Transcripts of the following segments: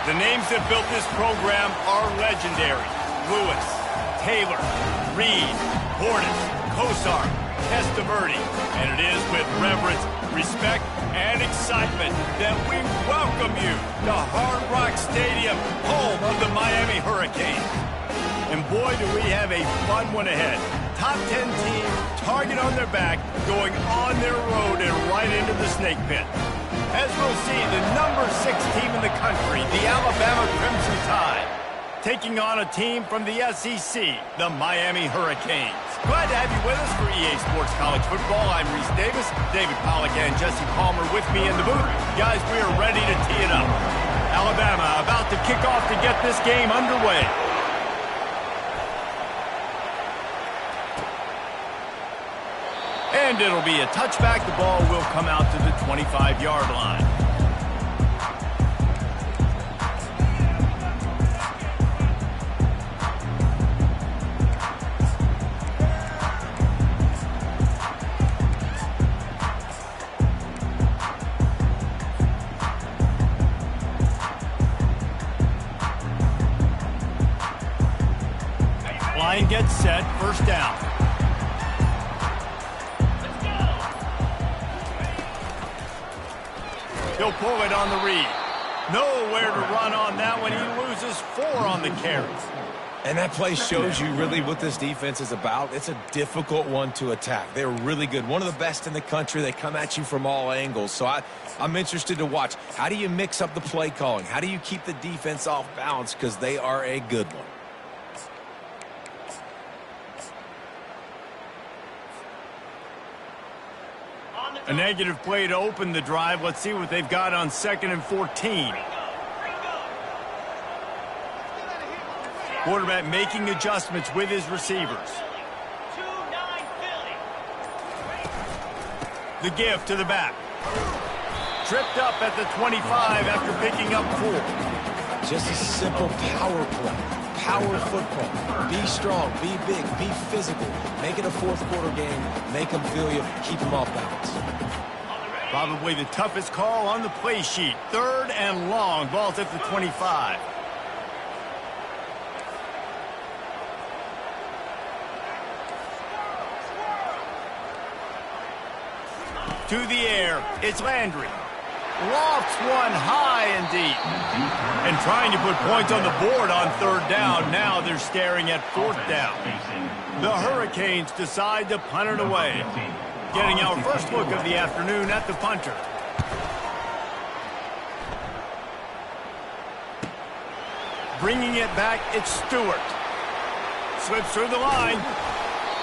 The names that built this program are legendary. Lewis, Taylor, Reed, Portis, Kosar, Testaverde. And it is with reverence, respect, and excitement that we welcome you to Hard Rock Stadium, home of the Miami Hurricanes. And boy, do we have a fun one ahead. Top 10 team, target on their back, going on their road and right into the snake pit. As we'll see, the number 6 team in the country, the Alabama Crimson Tide, taking on a team from the SEC, the Miami Hurricanes. Glad to have you with us for EA Sports College Football. I'm Reese Davis, David Pollack and Jesse Palmer with me in the booth. Guys, we are ready to tee it up. Alabama about to kick off to get this game underway. And it'll be a touchback. The ball will come out to the 25-yard line. Line gets set, first down. He'll pull it on the read. Nowhere to run on that one. He loses 4 on the carries. And that play shows you really what this defense is about. It's a difficult one to attack. They're really good. One of the best in the country. They come at you from all angles. So I'm interested to watch. How do you mix up the play calling? How do you keep the defense off balance? Because they are a good one. A negative play to open the drive. Let's see what they've got on 2nd and 14. Quarterback making adjustments with his receivers. The give to the back. Tripped up at the 25 after picking up 4. Just a simple power play. Power football. Be strong, be big, be physical. Make it a fourth-quarter game. Make them feel you. Keep them off balance. Probably the toughest call on the play sheet. 3rd and long. Ball's at the 25. To the air. It's Landry. Lofts one high and deep. And trying to put points on the board on 3rd down. Now they're staring at 4th down. The Hurricanes decide to punt it away. Getting our first look of the afternoon at the punter. Bringing it back, it's Stewart. Slips through the line.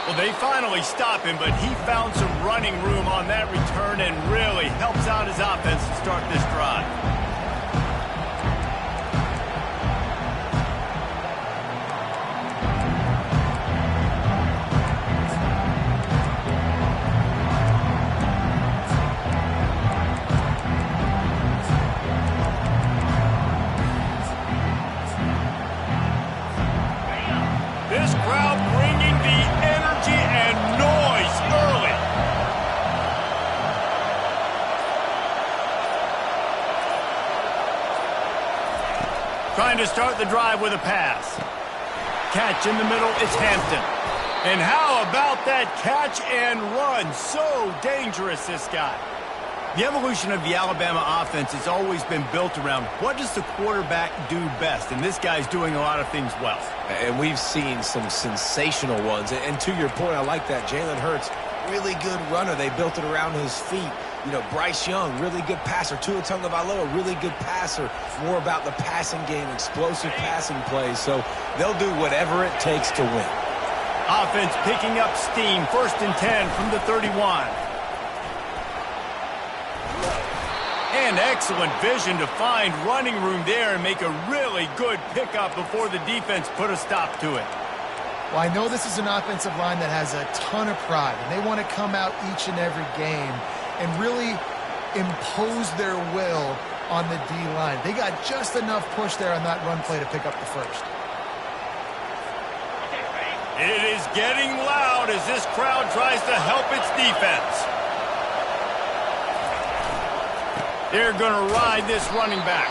Well, they finally stop him, but he found some running room on that return and really helps out his offense to start this drive. This crowd bringing the energy and noise early. Trying to start the drive with a pass. Catch in the middle, it's Hampton. And how about that catch and run? So dangerous, this guy. The evolution of the Alabama offense has always been built around what does the quarterback do best, and this guy's doing a lot of things well. And we've seen some sensational ones. And to your point, I like that. Jalen Hurts, really good runner. They built it around his feet. You know, Bryce Young, really good passer. Tua Tagovailoa, really good passer. More about the passing game, explosive passing plays. So they'll do whatever it takes to win. Offense picking up steam. 1st and 10 from the 31. And excellent vision to find running room there and make a really good pickup before the defense put a stop to it. Well, I know this is an offensive line that has a ton of pride, and they want to come out each and every game and really impose their will on the D-line. They got just enough push there on that run play to pick up the first. It is getting loud as this crowd tries to help its defense. They're going to ride this running back.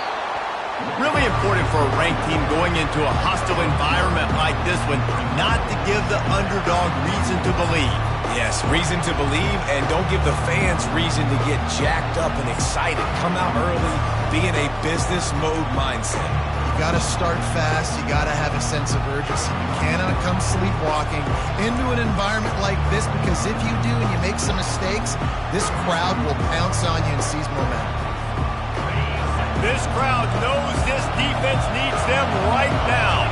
Really important for a ranked team going into a hostile environment like this one, not to give the underdog reason to believe. Yes, reason to believe, and don't give the fans reason to get jacked up and excited. Come out early, be in a business mode mindset. You got to start fast. You got to have a sense of urgency. You cannot come sleepwalking into an environment like this, because if you do and you make some mistakes, this crowd will pounce on you and seize momentum. This crowd knows this defense needs them right now.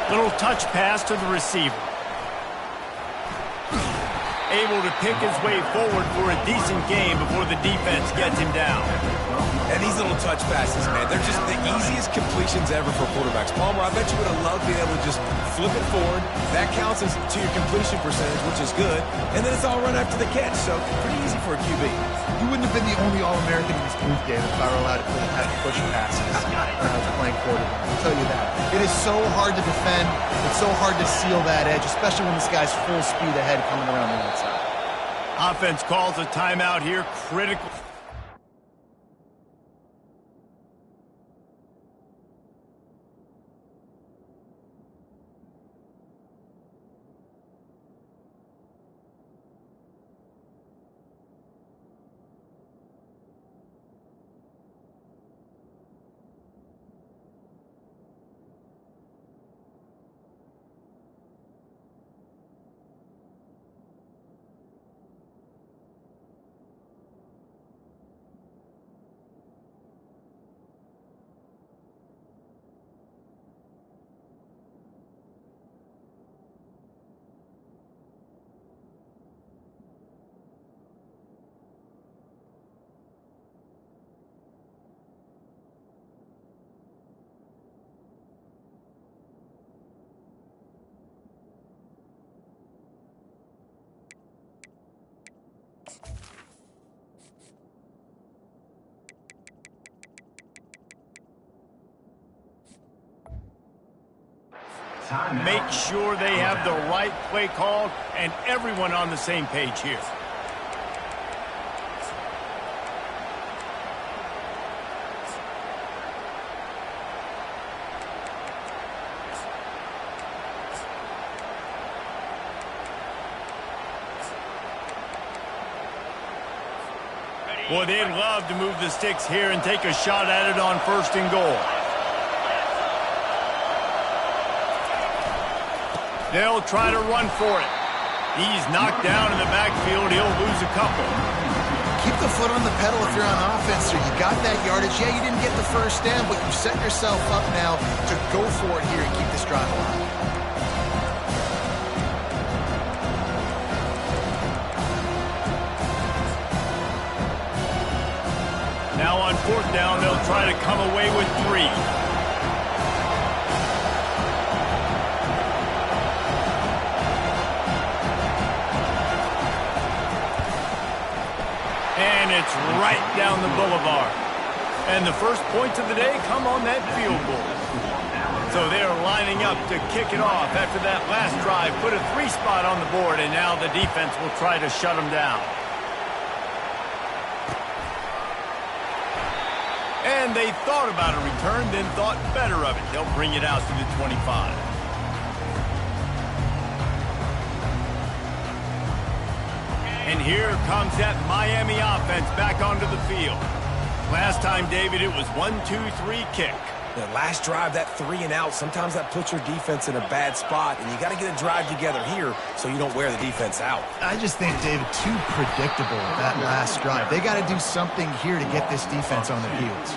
Little touch pass to the receiver. Able to pick his way forward for a decent game before the defense gets him down. And these little touch passes, man, they're just the easiest completions ever for quarterbacks. Palmer, I bet you would have loved being able to just flip it forward. That counts as to your completion percentage, which is good. And then it's all run after the catch, so pretty easy for a QB. You wouldn't have been the only All-American in this booth, David, if I were allowed to have push passes when I was playing quarterback. I'll tell you that. It is so hard to defend. It's so hard to seal that edge, especially when this guy's full speed ahead coming around the outside. Offense calls a timeout here. Critical. Make sure they have the right play called and everyone on the same page here. Boy, they'd love to move the sticks here and take a shot at it on 1st and goal. They'll try to run for it. He's knocked down in the backfield. He'll lose a couple. Keep the foot on the pedal if you're on offense, or you got that yardage. Yeah, you didn't get the first down, but you set yourself up now to go for it here and keep this drive alive. Now on 4th down, they'll try to come away with 3. And it's right down the boulevard. And the first points of the day come on that field goal. So they're lining up to kick it off after that last drive. Put a 3 spot on the board, and now the defense will try to shut them down. And they thought about a return, then thought better of it. They'll bring it out to the 25. And here comes that Miami offense back onto the field. Last time, David, it was 1-2-3 kick. The last drive, that 3 and out, sometimes that puts your defense in a bad spot, and you got to get a drive together here so you don't wear the defense out. I just think, David, too predictable, that last drive. They got to do something here to get this defense on their heels.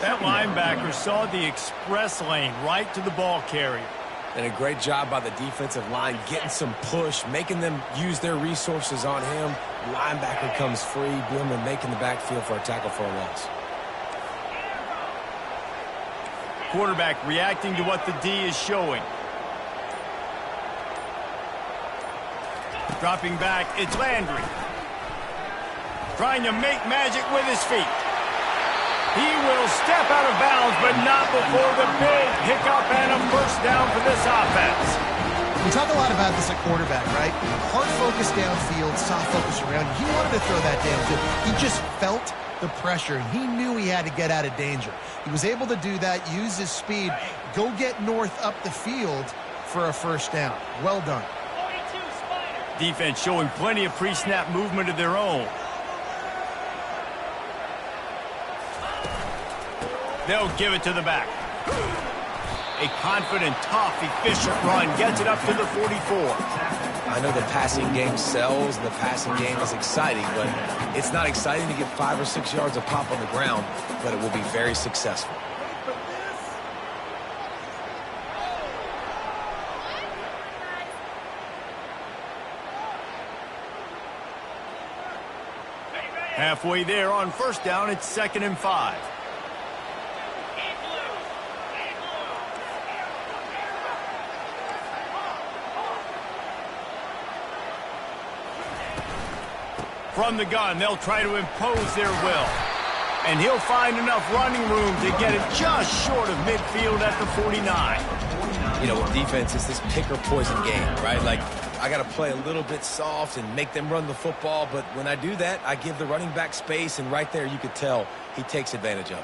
That linebacker saw the express lane right to the ball carrier. And a great job by the defensive line getting some push, making them use their resources on him. Linebacker comes free, boom, and making the backfield for a tackle for a loss. Quarterback reacting to what the D is showing. Dropping back, it's Landry. Trying to make magic with his feet. He will step out of bounds, but not before the big pickup and a 1st down for this offense. We talk a lot about this at quarterback, right? Hard focus downfield, soft focus around. He wanted to throw that downfield. He just felt the pressure, and he knew he had to get out of danger. He was able to do that, use his speed, go get north up the field for a first down. Well done. Defense showing plenty of pre-snap movement of their own. They'll give it to the back. A confident, tough, efficient run gets it up to the 44. I know the passing game sells and the passing game is exciting, but it's not exciting to get 5 or 6 yards of pop on the ground, but it will be very successful. Halfway there on first down, it's 2nd and 5. From the gun, they'll try to impose their will. And he'll find enough running room to get it just short of midfield at the 49. You know, with defense, it's this pick or poison game, right? Like, I got to play a little bit soft and make them run the football, but when I do that, I give the running back space, and right there you could tell he takes advantage of it.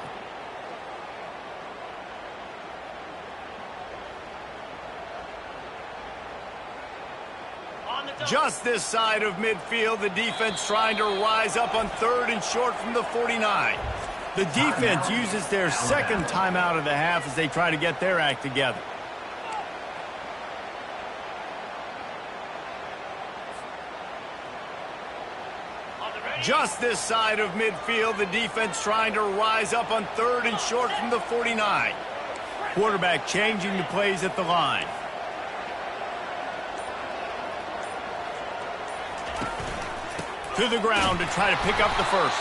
Just this side of midfield, the defense trying to rise up on 3rd and short from the 49. The defense uses their second timeout of the half as they try to get their act together. Just this side of midfield, the defense trying to rise up on 3rd and short from the 49. Quarterback changing the plays at the line. To the ground to try to pick up the first.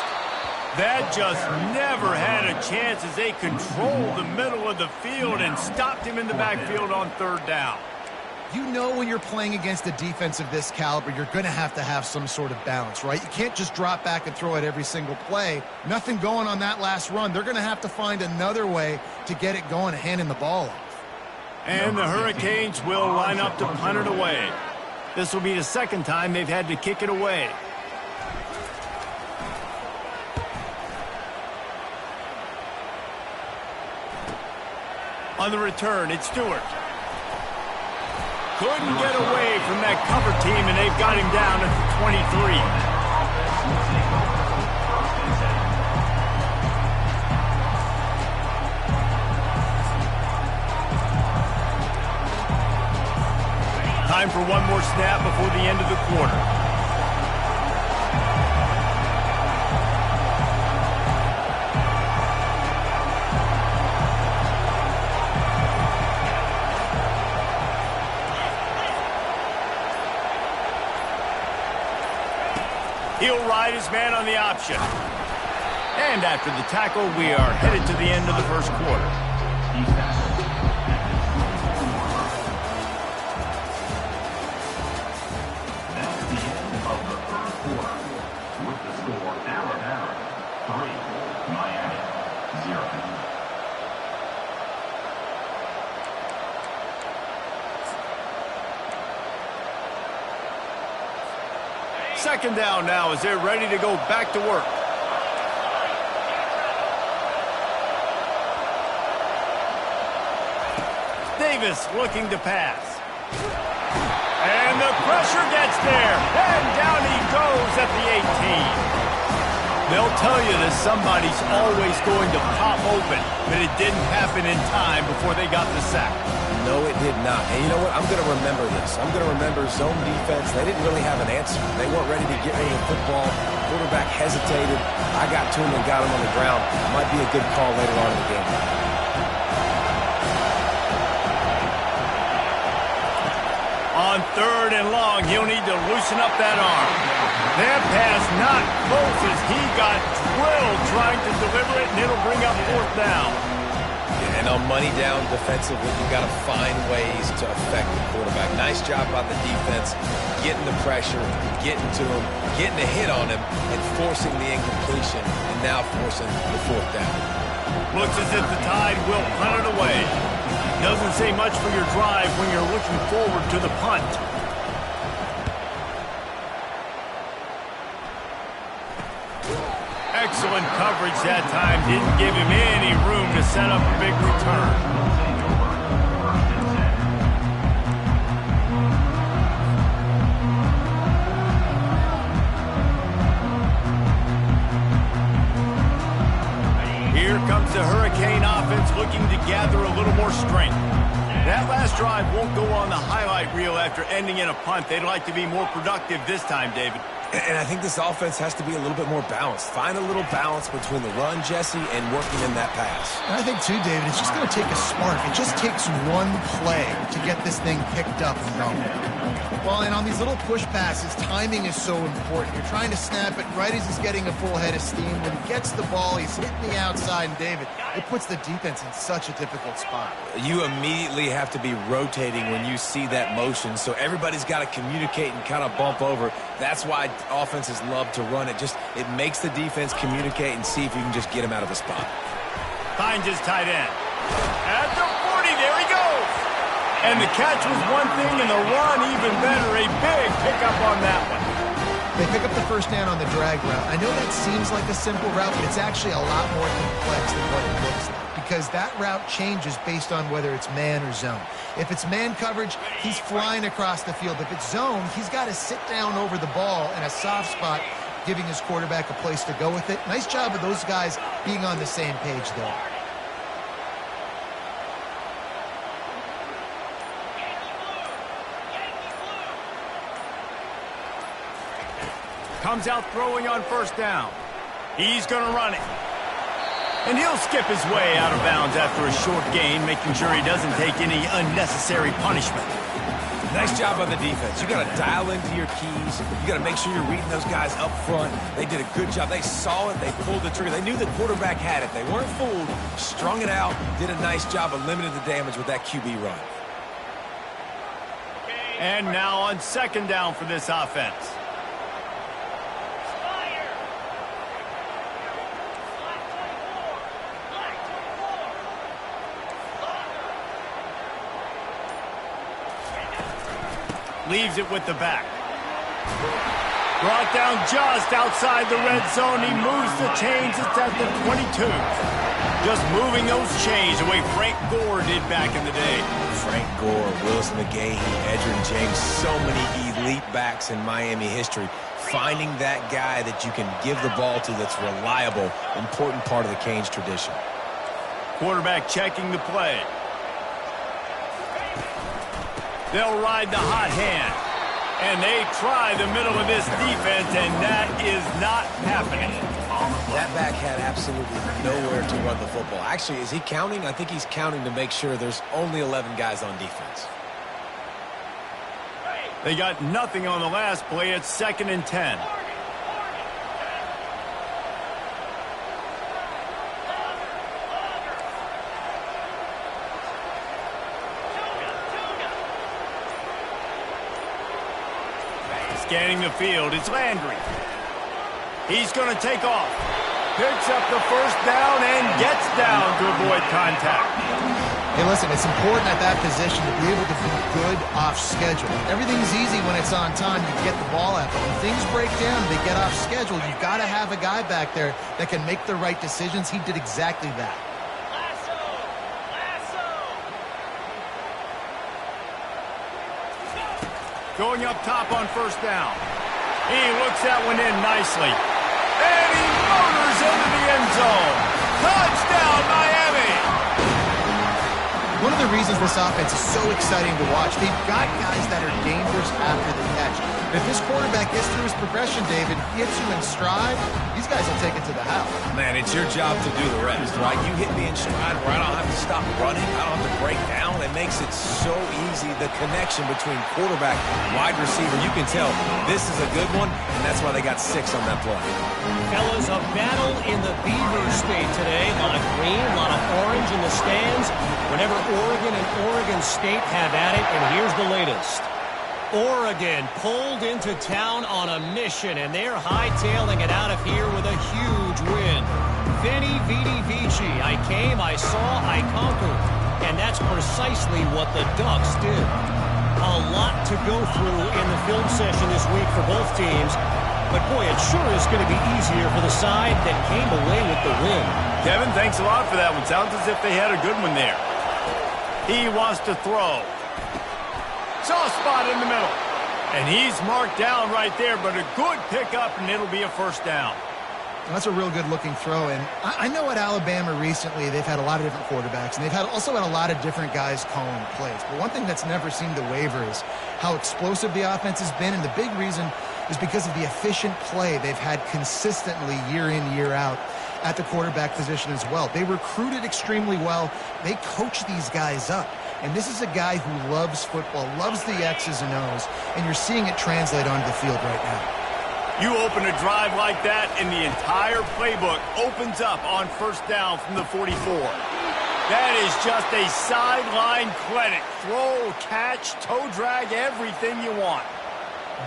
That just never had a chance as they controlled the middle of the field and stopped him in the backfield on 3rd down. You know when you're playing against a defense of this caliber, you're going to have some sort of balance, right? You can't just drop back and throw it every single play. Nothing going on that last run. They're going to have to find another way to get it going and handing the ball off. And the Hurricanes will line up to punt it away. This will be the second time they've had to kick it away. On the return, it's Stewart. Couldn't get away from that cover team, and they've got him down at the 23. Time for one more snap before the end of the quarter. He'll ride his man on the option. And after the tackle, we are headed to the end of the first quarter. That's the end of the first quarter. With the score, Alabama 3, Miami 0. Second down now as they're ready to go back to work. Davis looking to pass. And the pressure gets there. And down he goes at the 18. They'll tell you that somebody's always going to pop open, but it didn't happen in time before they got the sack. No, it did not. And you know what? I'm going to remember this. I'm going to remember zone defense. They didn't really have an answer. They weren't ready to get rid of the football. Quarterback hesitated. I got to him and got him on the ground. Might be a good call later on in the game. On 3rd and long, he'll need to loosen up that arm. That pass not close as he got drilled trying to deliver it, and it'll bring up 4th down. And on money down defensively, you got to find ways to affect the quarterback. Nice job by the defense, getting the pressure, getting to him, getting a hit on him, and forcing the incompletion, and now forcing the 4th down. Looks as if the Tide will punt it away. Doesn't say much for your drive when you're looking forward to the punt. Excellent coverage that time. Didn't give him any room to set up a big return. Here comes the Hurricane offense looking to gather a little more strength. That last drive won't go on the highlight reel after ending in a punt. They'd like to be more productive this time, David. And I think this offense has to be a little bit more balanced. Find a little balance between the run, Jesse, and working in that pass. And I think, too, David, it's just going to take a spark. It just takes one play to get this thing picked up and going. Well, and on these little push passes, timing is so important. You're trying to snap it right as he's getting a full head of steam. When he gets the ball, he's hitting the outside, and David, it puts the defense in such a difficult spot. You immediately have to be rotating when you see that motion, so everybody's got to communicate and kind of bump over. That's why offenses love to run it. It makes the defense communicate and see if you can just get him out of a spot. Finds his tight end. At the 40, there he goes. And the catch was one thing, and the run even better. A big pickup on that one. They pick up the first down on the drag route. I know that seems like a simple route, but it's actually a lot more complex than what it looks like, because that route changes based on whether it's man or zone. If it's man coverage, he's flying across the field. If it's zone, he's got to sit down over the ball in a soft spot, giving his quarterback a place to go with it. Nice job of those guys being on the same page there. Comes out throwing on first down. He's going to run it. And he'll skip his way out of bounds after a short gain, making sure he doesn't take any unnecessary punishment. Nice job on the defense. You got to dial into your keys. You got to make sure you're reading those guys up front. They did a good job. They saw it. They pulled the trigger. They knew the quarterback had it. They weren't fooled. Strung it out. Did a nice job of limiting the damage with that QB run. And now on second down for this offense. Leaves it with the back. Brought down just outside the red zone. He moves the chains. It's at the 22. Just moving those chains the way Frank Gore did back in the day. Frank Gore, Willis McGahee, Edgerrin James, so many elite backs in Miami history. Finding that guy that you can give the ball to that's reliable, important part of the Canes tradition. Quarterback checking the play. They'll ride the hot hand. And they try the middle of this defense, and that is not happening. That back had absolutely nowhere to run the football. Actually, is he counting? I think he's counting to make sure there's only 11 guys on defense. They got nothing on the last play. It's 2nd and 10. Scanning the field, it's Landry. He's going to take off. Picks up the first down and gets down to avoid contact. Hey, listen, it's important at that position to be able to be good off schedule. Everything's easy when it's on time. You get the ball out. But when things break down and they get off schedule, you've got to have a guy back there that can make the right decisions. He did exactly that. Going up top on first down. He looks that one in nicely. And he motors into the end zone. Touchdown, Miami! One of the reasons this offense is so exciting to watch, they've got guys that are dangerous after the catch. If this quarterback gets through his progression, David, hits you in stride, these guys will take it to the house. Man, it's your job to do the rest, right? You hit me in stride where I don't have to stop running. I don't have to break down. It makes it so easy, the connection between quarterback and wide receiver. You can tell this is a good one, and that's why they got 6 on that play. Fellas, a battle in the Beaver State today. A lot of green, a lot of orange in the stands. Whenever Oregon and Oregon State have at it, and here's the latest. Oregon pulled into town on a mission, and they're hightailing it out of here with a huge win. Veni, vidi, vici. I came, I saw, I conquered. and that's precisely what the Ducks did. A lot to go through in the film session this week for both teams, but boy, it sure is going to be easier for the side that came away with the win. Kevin, thanks a lot for that one. Sounds as if they had a good one there. He wants to throw. Soft spot in the middle. And he's marked down right there, but a good pickup, and it'll be a first down. That's a real good-looking throw, and I know at Alabama recently they've had a lot of different quarterbacks, and they've also had a lot of different guys calling plays. But one thing that's never seemed to waver is how explosive the offense has been, and the big reason is because of the efficient play they've had consistently year in, year out at the quarterback position as well. They recruited extremely well. They coach these guys up. And this is a guy who loves football, loves the X's and O's, and you're seeing it translate onto the field right now. You open a drive like that, and the entire playbook opens up on first down from the 44. That is just a sideline clinic. Throw, catch, toe drag, everything you want.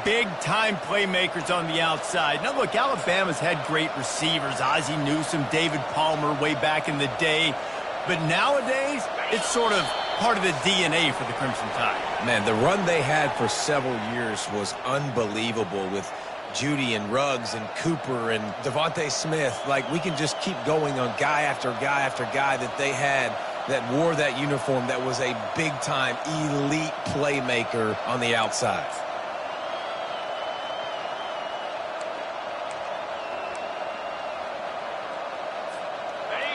Big-time playmakers on the outside. Now, look, Alabama's had great receivers. Ozzie Newsome, David Palmer way back in the day. But nowadays, it's sort of part of the DNA for the Crimson Tide. Man, the run they had for several years was unbelievable with Judy and Ruggs and Cooper and Devontae Smith. Like, we can just keep going on guy after guy after guy that they had that wore that uniform that was a big-time elite playmaker on the outside.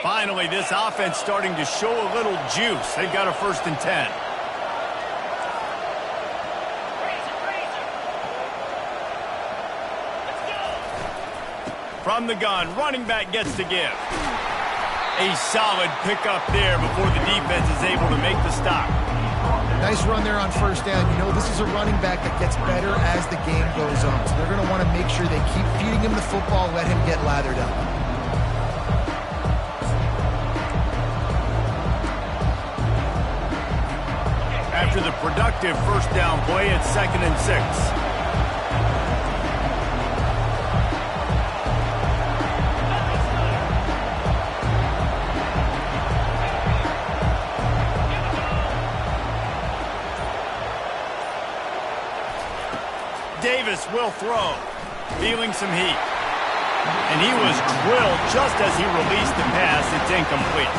Finally, this offense starting to show a little juice. They've got a 1st and 10. From the gun, running back gets to give. A solid pickup there before the defense is able to make the stop. Nice run there on first down. You know, this is a running back that gets better as the game goes on. So they're going to want to make sure they keep feeding him the football, let him get lathered up. After the productive first down play, it's 2nd and 6. Davis will throw, feeling some heat. And he was drilled just as he released the pass. It's incomplete.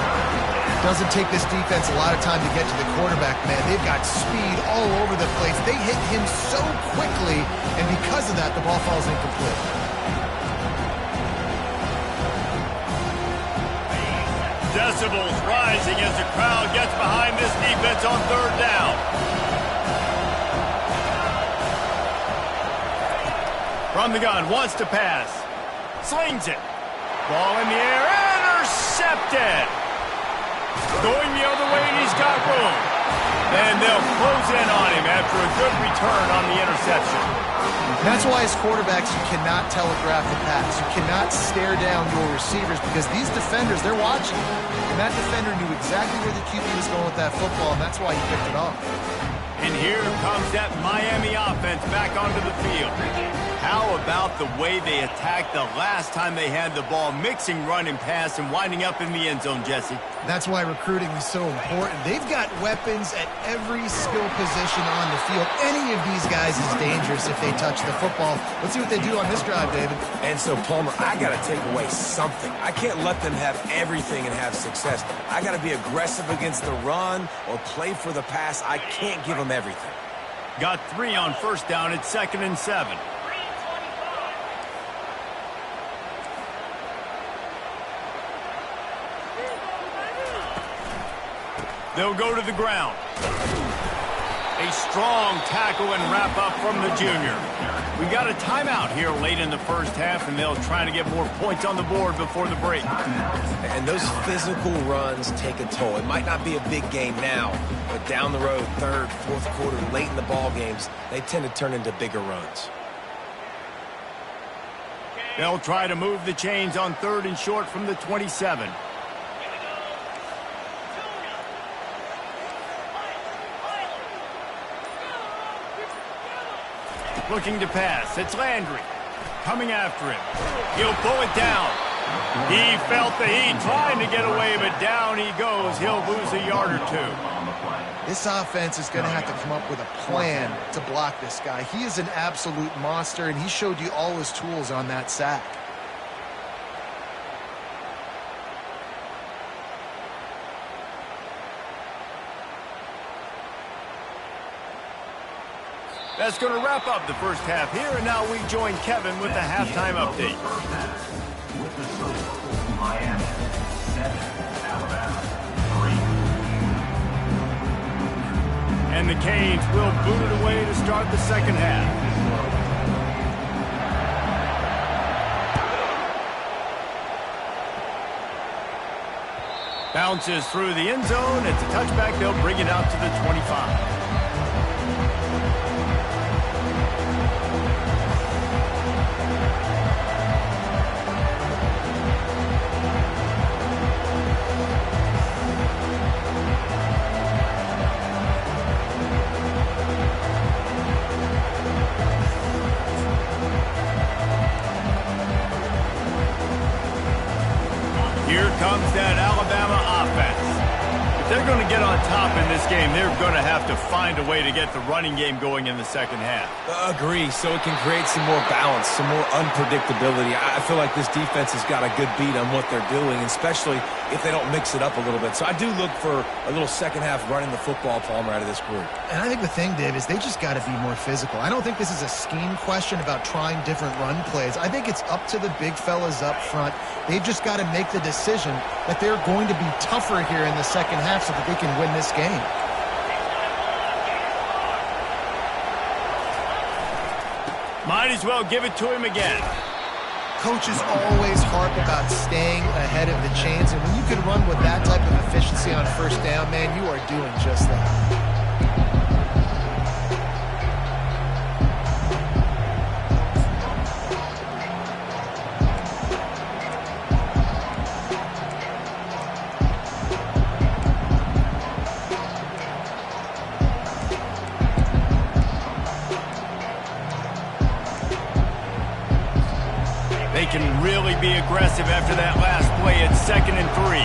Doesn't take this defense a lot of time to get to the quarterback, man. They've got speed all over the place. They hit him so quickly, and because of that, the ball falls incomplete. Decibels rising as the crowd gets behind this defense on 3rd down. From the gun, wants to pass. Slings it. Ball in the air, intercepted. Going the other way, and he's got room. And they'll close in on him after a good return on the interception. That's why as quarterbacks, you cannot telegraph the pass. You cannot stare down your receivers because these defenders, they're watching. And that defender knew exactly where the QB was going with that football, and that's why he picked it off. And here comes that Miami offense back onto the field. How about the way they attacked the last time they had the ball, mixing run and pass and winding up in the end zone, Jesse? That's why recruiting is so important. They've got weapons at every skill position on the field. Any of these guys is dangerous if they touch the football. Let's see what they do on this drive, David. And so, Palmer, I got to take away something. I can't let them have everything and have success. I got to be aggressive against the run or play for the pass. I can't give them everything. Got 3 on first down. It's 2nd and 7. They'll go to the ground. A strong tackle and wrap up from the junior. We've got a timeout here late in the first half, and they'll try to get more points on the board before the break. And those physical runs take a toll. It might not be a big game now, but down the road, 3rd, 4th quarter, late in the ball games, they tend to turn into bigger runs. They'll try to move the chains on 3rd and short from the 27. Looking to pass. It's Landry. Coming after him. He'll pull it down. He felt the heat trying to get away, but down he goes. He'll lose a yard or two. This offense is going to have to come up with a plan to block this guy. He is an absolute monster, and he showed you all his tools on that sack. That's going to wrap up the first half here, and now we join Kevin with the halftime update. With the score, Miami 7, Alabama 3. And the Canes will boot it away to start the second half. Bounces through the end zone. It's a touchback. They'll bring it out to the 25. Here comes that Alabama offense. If they're going to get on top in this game, they're going to have to find a way to get the running game going in the second half. Agree, so it can create some more balance, some more unpredictability. I feel like this defense has got a good beat on what they're doing, especially if they don't mix it up a little bit. So I do look for a little second half running the football, Palmer, out of this group. And I think the thing, Dave, is they just got to be more physical. I don't think this is a scheme question about trying different run plays. I think it's up to the big fellas up front. They've just got to make the decision that they're going to be tougher here in the second half so that they can win this game. Might as well give it to him again. Coaches always harp about staying ahead of the chains, and when you can run with that type of efficiency on first down, man, you are doing just that. They can really be aggressive after that last play at 2nd and 3.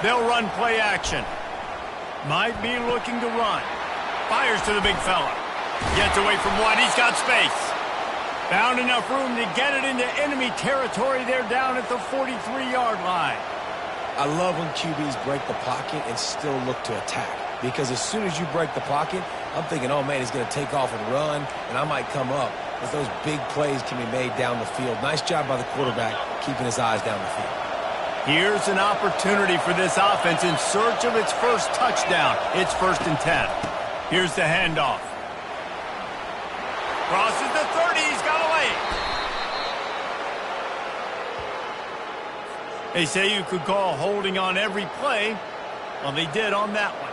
They'll run play action. Might be looking to run. Fires to the big fella. Gets away from one. He's got space. Found enough room to get it into enemy territory. They're down at the 43-yard line. I love when QBs break the pocket and still look to attack. Because as soon as you break the pocket, I'm thinking, oh, man, he's going to take off and run, and I might come up. But those big plays can be made down the field. Nice job by the quarterback keeping his eyes down the field. Here's an opportunity for this offense in search of its first touchdown. It's 1st and 10. Here's the handoff. Crosses the 30. He's got away. They say you could call holding on every play. Well, they did on that one.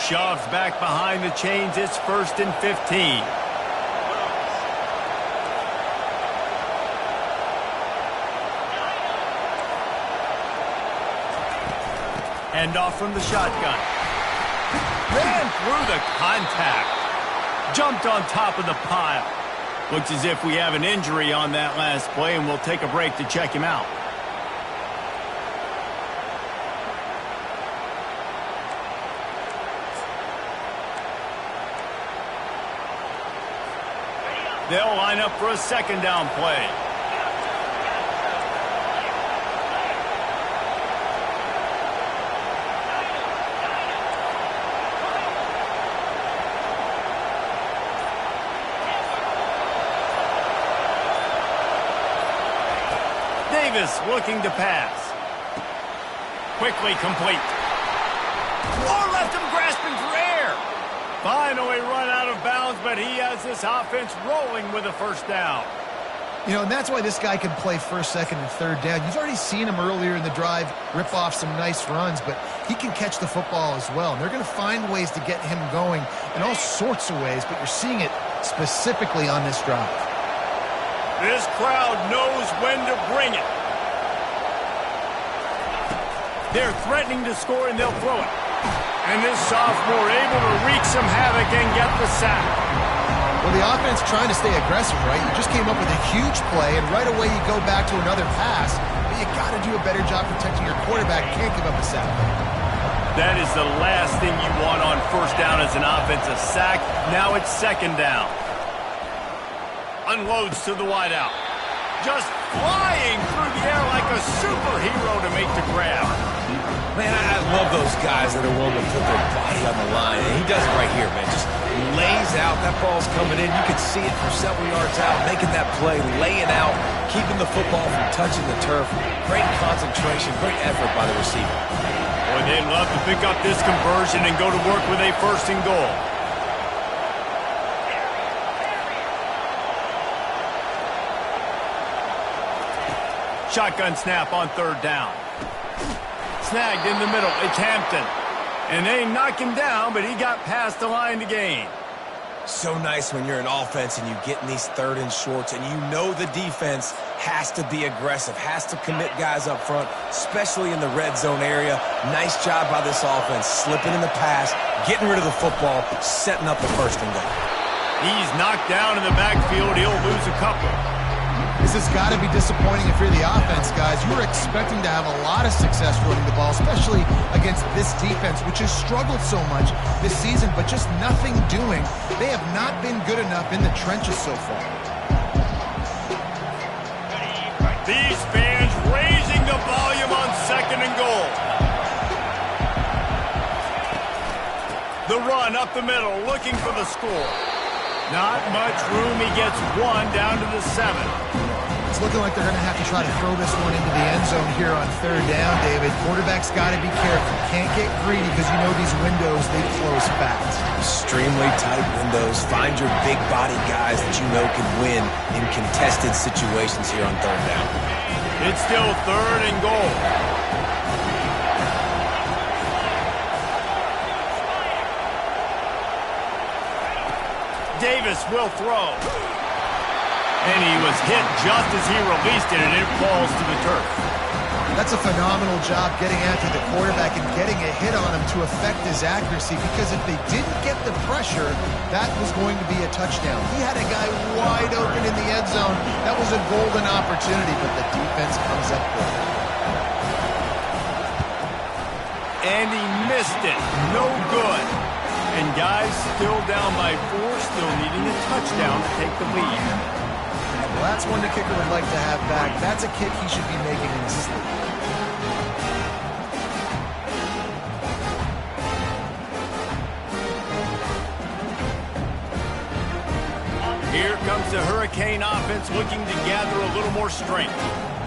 Shoves back behind the chains. It's 1st and 15. Handoff from the shotgun. Ran through the contact. Jumped on top of the pile. Looks as if we have an injury on that last play, and we'll take a break to check him out. They'll line up for a 2nd down play. Davis looking to pass. Quickly complete. Or left him grasping for air. Finally run out of bounds, but he has this offense rolling with a 1st down. You know, and that's why this guy can play 1st, 2nd, and 3rd down. You've already seen him earlier in the drive rip off some nice runs, but he can catch the football as well. And they're going to find ways to get him going in all sorts of ways, but you're seeing it specifically on this drive. This crowd knows when to bring it. They're threatening to score, and they'll throw it. And this sophomore able to wreak some havoc and get the sack. Well, the offense trying to stay aggressive, right? You just came up with a huge play, and right away you go back to another pass. But you got to do a better job protecting your quarterback. Can't give up a sack. That is the last thing you want on first down as an offensive sack. Now it's second down. Unloads to the wideout. Just flying through the air like a superhero to make the grab. Man, I love those guys that are willing to put their body on the line. And he does it right here, man. Just lays out. That ball's coming in. You can see it from several yards out, making that play, laying out, keeping the football from touching the turf. Great concentration, great effort by the receiver. Boy, they'd love to pick up this conversion and go to work with a first and goal. Shotgun snap on third down. Snagged in the middle. It's Hampton. And they knock him down, but he got past the line to gain. So nice when you're an offense and you get in these third and shorts and you know the defense has to be aggressive, has to commit guys up front, especially in the red zone area. Nice job by this offense, slipping in the pass, getting rid of the football, setting up the first and goal. He's knocked down in the backfield. He'll lose a couple. This has got to be disappointing if you're the offense, guys. You were expecting to have a lot of success running the ball, especially against this defense, which has struggled so much this season, but just nothing doing. They have not been good enough in the trenches so far. These fans raising the volume on second and goal. The run up the middle, looking for the score. Not much room. He gets one down to the 7. It's looking like they're going to have to try to throw this one into the end zone here on third down, David. Quarterback's got to be careful. Can't get greedy because you know these windows, they close fast. Extremely tight windows. Find your big body guys that you know can win in contested situations here on third down. It's still third and goal. Davis will throw. And he was hit just as he released it, and it falls to the turf. That's a phenomenal job getting after the quarterback and getting a hit on him to affect his accuracy, because if they didn't get the pressure, that was going to be a touchdown. He had a guy wide open in the end zone. That was a golden opportunity, but the defense comes up with it. And he missed it. No good. And guys still down by 4, still needing a touchdown to take the lead. Well, that's one the kicker would like to have back. That's a kick he should be making in his sleep. Here comes the Hurricane offense looking to gather a little more strength.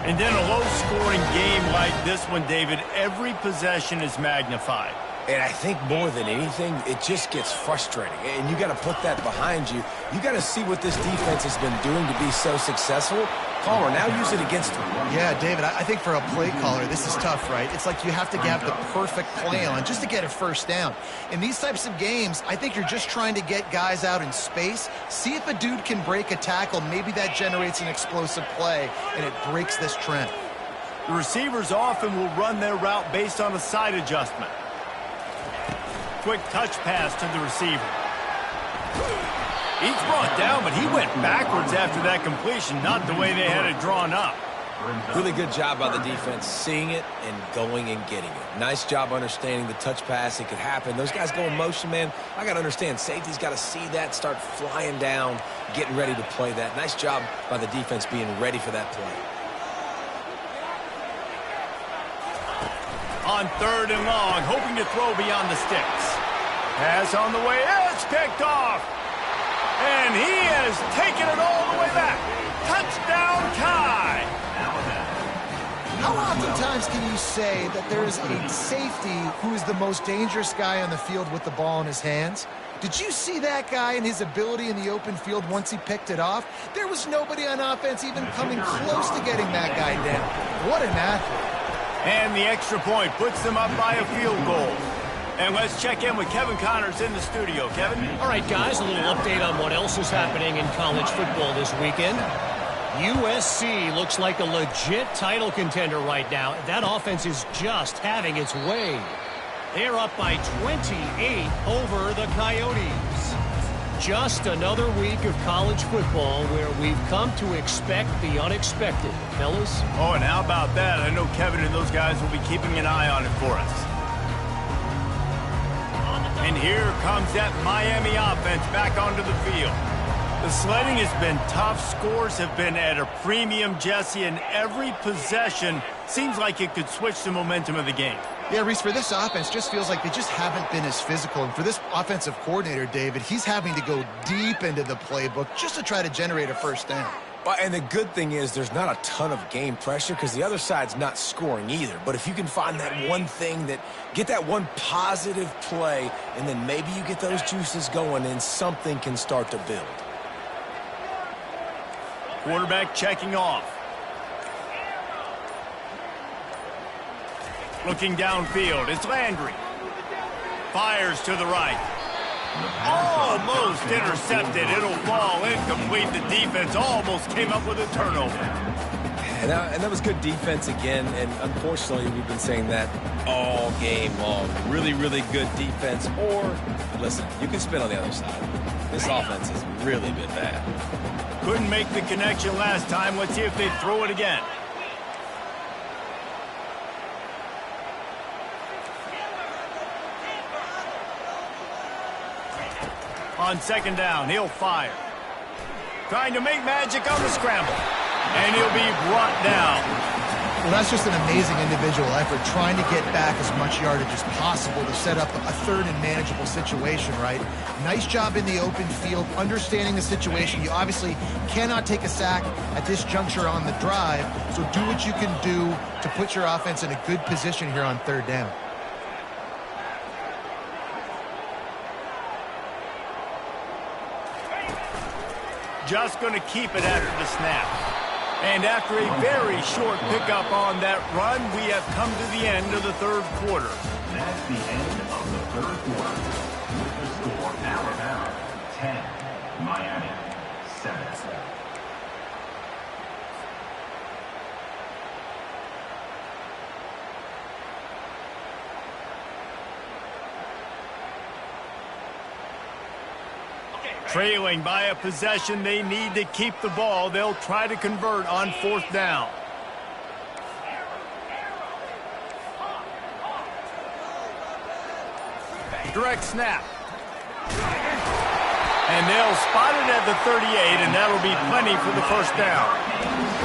And then a low-scoring game like this one, David, every possession is magnified. And I think more than anything, it just gets frustrating. And you got to put that behind you. You got to see what this defense has been doing to be so successful. Caller, now use it against them. Yeah, David, I think for a play caller, this is tough, right? It's like you have to have the perfect play on just to get a first down. In these types of games, I think you're just trying to get guys out in space, see if a dude can break a tackle. Maybe that generates an explosive play, and it breaks this trend. The receivers often will run their route based on a side adjustment. Quick touch pass to the receiver. He's brought down, but he went backwards after that completion, not the way they had it drawn up. Really good job by the defense, seeing it and going and getting it. Nice job understanding the touch pass. It could happen. Those guys go in motion, man. I got to understand, safety's got to see that, start flying down, getting ready to play that. Nice job by the defense being ready for that play. On third and long, hoping to throw beyond the sticks. Pass on the way, it's picked off. And he has taken it all the way back. Touchdown tie. How oftentimes can you say that there is a safety who is the most dangerous guy on the field with the ball in his hands? Did you see that guy and his ability in the open field once he picked it off? There was nobody on offense even coming close to getting that guy down. What an athlete. And the extra point puts them up by a field goal. And let's check in with Kevin Connors in the studio. Kevin? All right, guys, a little update on what else is happening in college football this weekend. USC looks like a legit title contender right now. That offense is just having its way. They're up by 28 over the Coyotes. Just another week of college football where we've come to expect the unexpected. Fellas? Oh, and how about that? I know Kevin and those guys will be keeping an eye on it for us. And here comes that Miami offense back onto the field. The sledding has been tough. Scores have been at a premium, Jesse, and every possession seems like it could switch the momentum of the game. Yeah, Reese, for this offense, just feels like they just haven't been as physical. And for this offensive coordinator, David, he's having to go deep into the playbook just to try to generate a first down. Well, and the good thing is there's not a ton of game pressure because the other side's not scoring either. But if you can find that one thing get that one positive play, and then maybe you get those juices going and something can start to build. Quarterback checking off. Looking downfield, it's Landry. Fires to the right. Almost intercepted. It'll fall incomplete. The defense almost came up with a turnover. And that was good defense again, and unfortunately we've been saying that all game long. Really, really good defense. Or, listen, you can spin on the other side. This offense has really been bad. Couldn't make the connection last time. Let's see if they throw it again. On second down, he'll fire. Trying to make magic on the scramble. And he'll be brought down. Well, that's just an amazing individual effort, trying to get back as much yardage as possible to set up a third and manageable situation, right? Nice job in the open field, understanding the situation. You obviously cannot take a sack at this juncture on the drive, so do what you can do to put your offense in a good position here on third down. Just going to keep it after the snap. And after a very short pickup on that run, we have come to the end of the third quarter. That's the end of the third quarter. With the score, Alabama 10, Miami 7. Trailing by a possession, they need to keep the ball. They'll try to convert on fourth down. Direct snap. And they'll spot it at the 38, and that'll be plenty for the first down.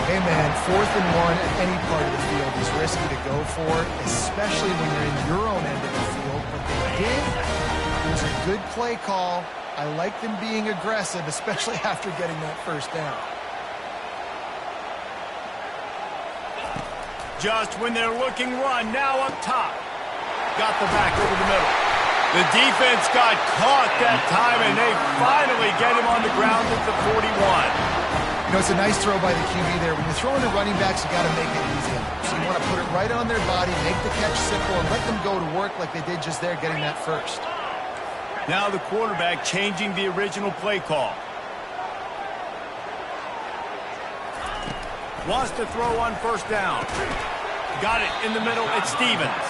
Hey, man, 4th and 1 at any part of the field is risky to go for, especially when you're in your own end of the field. But they did. It was a good play call. I like them being aggressive, especially after getting that first down. Just when they're looking run, now up top. Got the back over the middle. The defense got caught that time, and they finally get him on the ground at the 41. You know, it's a nice throw by the QB there. When you're throwing to running backs, you got to make it easy. So you want to put it right on their body, make the catch simple, and let them go to work like they did just there, getting that first. Now the quarterback changing the original play call. Wants to throw on first down. Got it in the middle. It's Stevens.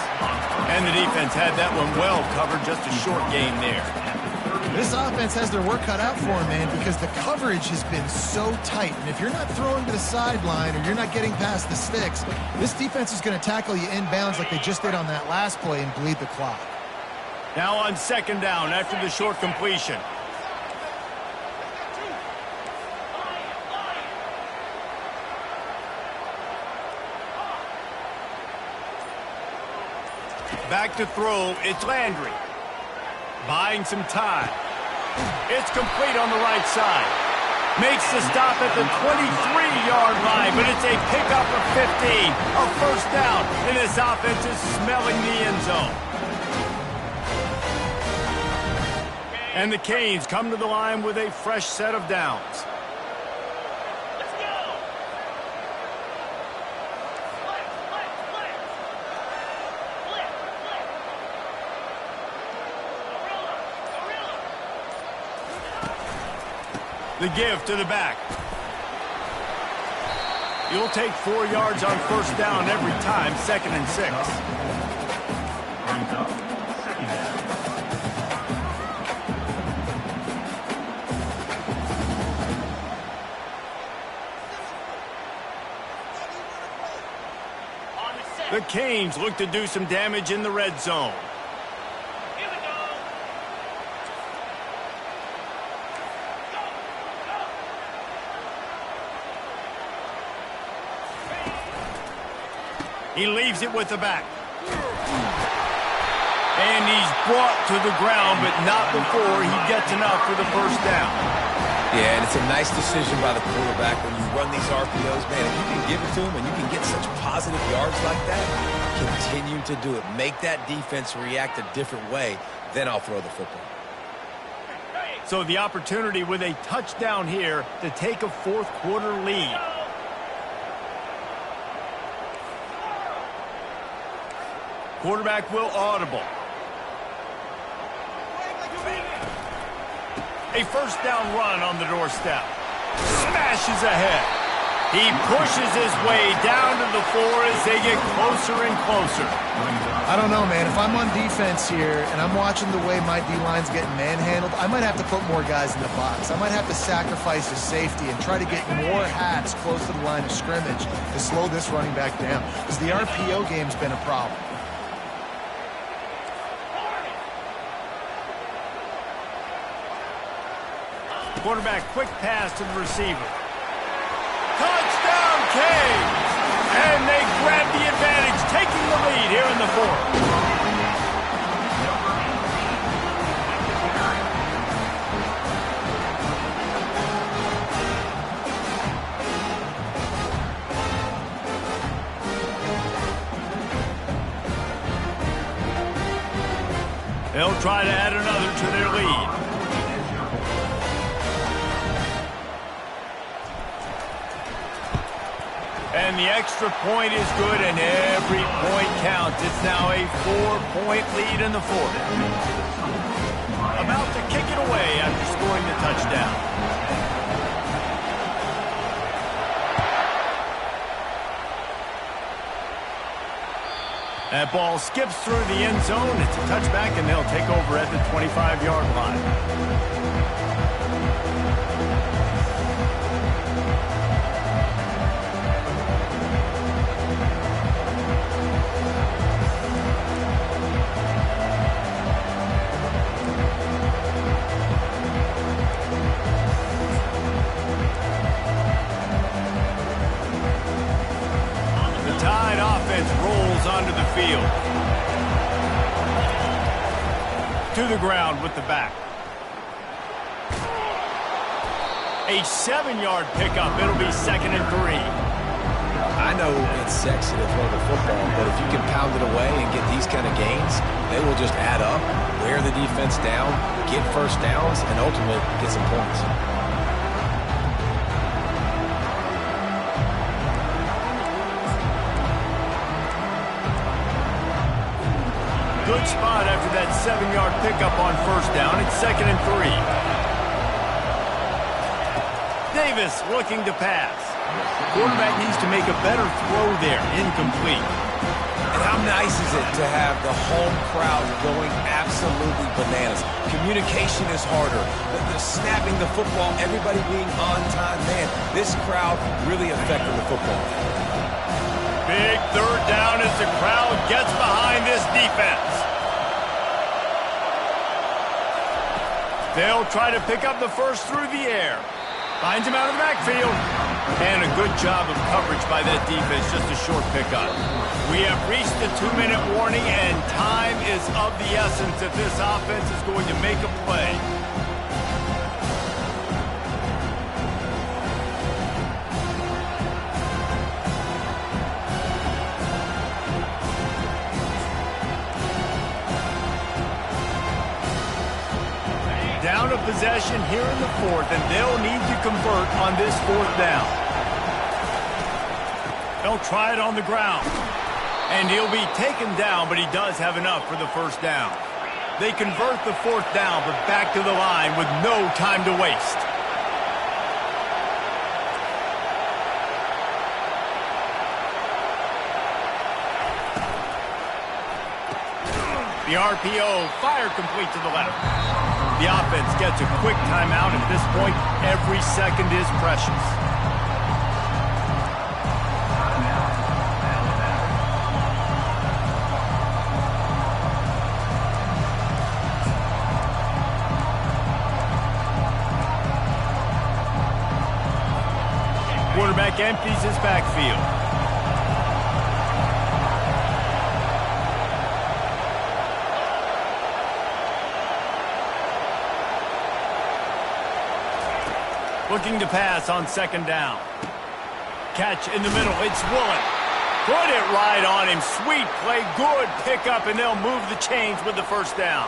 And the defense had that one well covered. Just a short game there. This offense has their work cut out for them, man, because the coverage has been so tight. And if you're not throwing to the sideline or you're not getting past the sticks, this defense is going to tackle you inbounds like they just did on that last play and bleed the clock. Now on second down after the short completion. Back to throw, it's Landry. Buying some time. It's complete on the right side. Makes the stop at the 23-yard line, but it's a pickup of 15. A first down, and this offense is smelling the end zone. And the Canes come to the line with a fresh set of downs. The give to the back. You'll take 4 yards on first down every time, 2nd and 6. Brings up second down. The Canes look to do some damage in the red zone. He leaves it with the back. And he's brought to the ground, but not before he gets enough for the first down. Yeah, and it's a nice decision by the quarterback when you run these RPOs, man. If you can give it to him and you can get such positive yards like that, continue to do it. Make that defense react a different way, then I'll throw the football. So the opportunity with a touchdown here to take a fourth quarter lead. Quarterback will audible. A first down run on the doorstep. Smashes ahead. He pushes his way down to the 4 as they get closer and closer. I don't know, man. If I'm on defense here and I'm watching the way my D-line's getting manhandled, I might have to put more guys in the box. I might have to sacrifice a safety and try to get more hats close to the line of scrimmage to slow this running back down. Because the RPO game's been a problem. Quarterback, quick pass to the receiver. Touchdown, Canes! And they grab the advantage, taking the lead here in the 4th. They'll try to add another to their lead. And the extra point is good, and every point counts. It's now a 4-point lead in the 4th. About to kick it away after scoring the touchdown. That ball skips through the end zone. It's a touchback, and they'll take over at the 25-yard line. Onto the field. To the ground with the back. A 7-yard pickup. It'll be 2nd and 3. I know it's sexy to throw the football, but if you can pound it away and get these kind of gains, they will just add up, wear the defense down, get first downs, and ultimately get some points. Good spot after that 7-yard pickup on first down. It's 2nd and 3. Davis looking to pass. Quarterback needs to make a better throw there. Incomplete. And how nice is it to have the home crowd going absolutely bananas? Communication is harder. The snapping the football, everybody being on time. Man, this crowd really affected the football. Big third down as the crowd gets behind this defense. They'll try to pick up the first through the air. Finds him out of the backfield. And a good job of coverage by that defense, just a short pickup. We have reached the 2-minute warning, and time is of the essence if this offense is going to make a play. Down a possession here in the 4th, and they'll need to convert on this 4th down. They'll try it on the ground. And he'll be taken down, but he does have enough for the first down. They convert the 4th down, but back to the line with no time to waste. The RPO fired complete to the left. The offense gets a quick timeout. At this point, every second is precious. Quarterback empties his backfield. Looking to pass on second down. Catch in the middle. It's Woolen. Put it right on him. Sweet play. Good pickup, and they'll move the chains with the first down.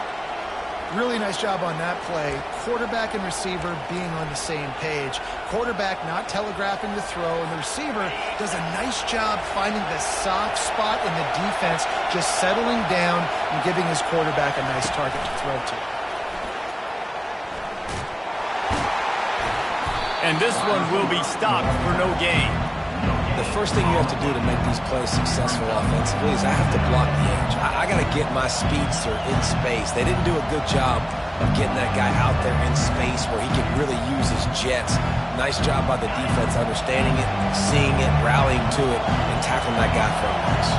Really nice job on that play. Quarterback and receiver being on the same page. Quarterback not telegraphing the throw, and the receiver does a nice job finding the soft spot in the defense, just settling down and giving his quarterback a nice target to throw to. And this one will be stopped for no gain. The first thing you have to do to make these plays successful offensively is I have to block the edge. I got to get my speedster in space. They didn't do a good job of getting that guy out there in space where he can really use his jets. Nice job by the defense understanding it, seeing it, rallying to it, and tackling that guy for a loss.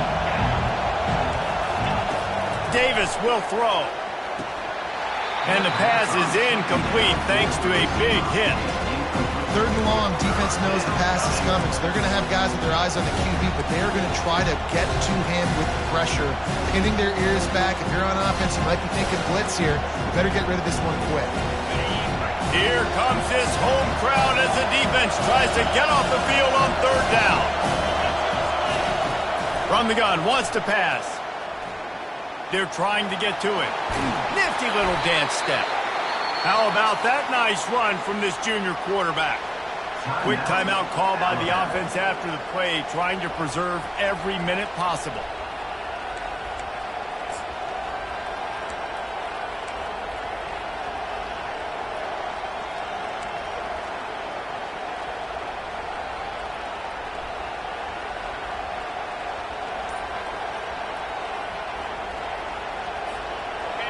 Davis will throw. And the pass is incomplete thanks to a big hit. Third and long, defense knows the pass is coming, so they're going to have guys with their eyes on the QB, but they are going to try to get to him with the pressure, pinning their ears back. If you're on offense, you might be thinking blitz here. You better get rid of this one quick. Here comes his home crowd as the defense tries to get off the field on third down. From the gun, wants to pass. They're trying to get to it. Nifty little dance step. How about that nice run from this junior quarterback? Quick timeout call by the offense after the play, trying to preserve every minute possible.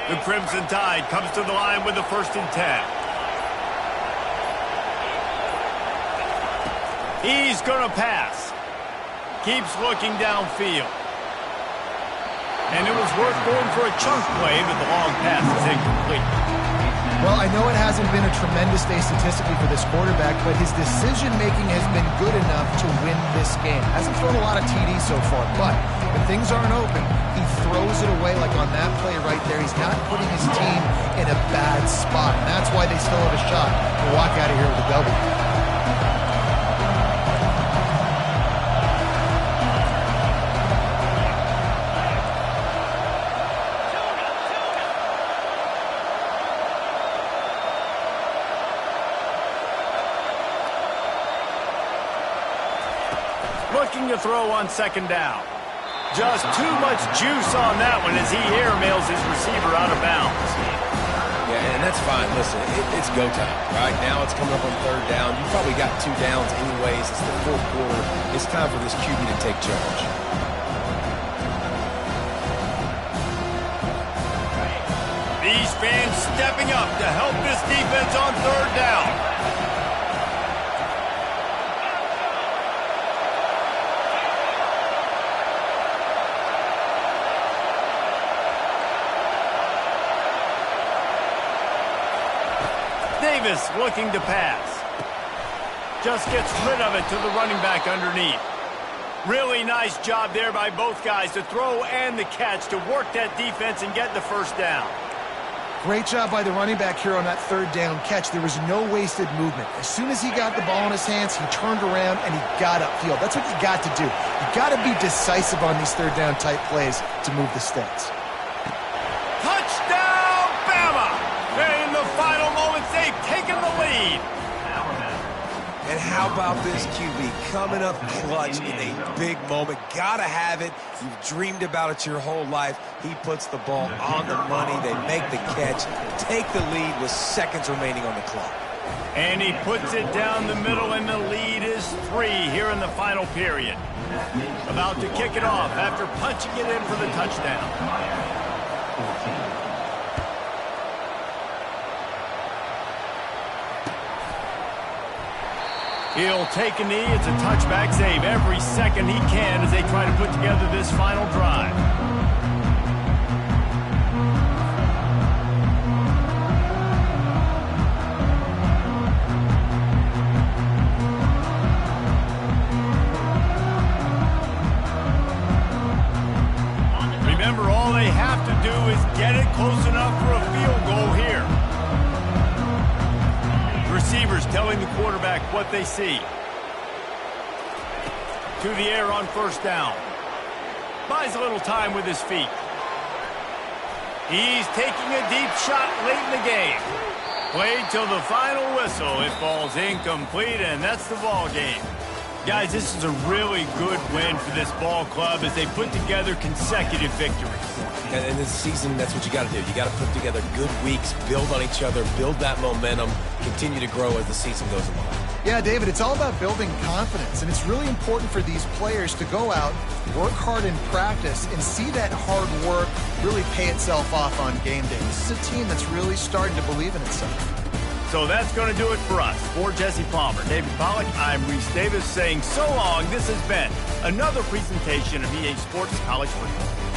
The Crimson Tide comes to the line with the 1st and 10. He's going to pass. Keeps looking downfield. And it was worth going for a chunk play, but the long pass is incomplete. Well, I know it hasn't been a tremendous day statistically for this quarterback, but his decision-making has been good enough to win this game. Hasn't thrown a lot of TDs so far, but when things aren't open, he throws it away like on that play right there. He's not putting his team in a bad spot, and that's why they still have a shot to walk out of here with a W. Looking to throw on second down. Just too much juice on that one as he airmails his receiver out of bounds. Yeah, and that's fine. Listen, it's go time. Right now it's coming up on third down. You probably got 2 downs anyways. It's the 4th quarter. It's time for this QB to take charge. These fans stepping up to help this defense on third down. Davis looking to pass. Just gets rid of it to the running back underneath. Really nice job there by both guys to throw and the catch to work that defense and get the first down. Great job by the running back here on that third down catch. There was no wasted movement. As soon as he got the ball in his hands, he turned around and he got upfield. That's what you got to do. You got to be decisive on these third down type plays to move the sticks. Touchdown, Bama! In the final moments, they've taken the lead. And how about this QB coming up clutch in a big moment? Gotta have it. You've dreamed about it your whole life. He puts the ball on the money. They make the catch, take the lead with seconds remaining on the clock. And he puts it down the middle, and the lead is 3 here in the final period. About to kick it off after punching it in for the touchdown. 14. He'll take a knee. It's a touchback save every second he can as they try to put together this final drive. Remember, all they have to do is get it close enough for a field goal here. Receivers telling the quarterback what they see. To the air on first down. Buys a little time with his feet. He's taking a deep shot late in the game. Played till the final whistle. It falls incomplete, and that's the ball game. Guys, this is a really good win for this ball club as they put together consecutive victories. And in this season, that's what you got to do. You got to put together good weeks, build on each other, build that momentum, continue to grow as the season goes along. Yeah, David, it's all about building confidence, and it's really important for these players to go out, work hard in practice, and see that hard work really pay itself off on game day. This is a team that's really starting to believe in itself. So that's going to do it for us. For Jesse Palmer, David Pollack, I'm Reese Davis saying so long. This has been another presentation of EA Sports College Football.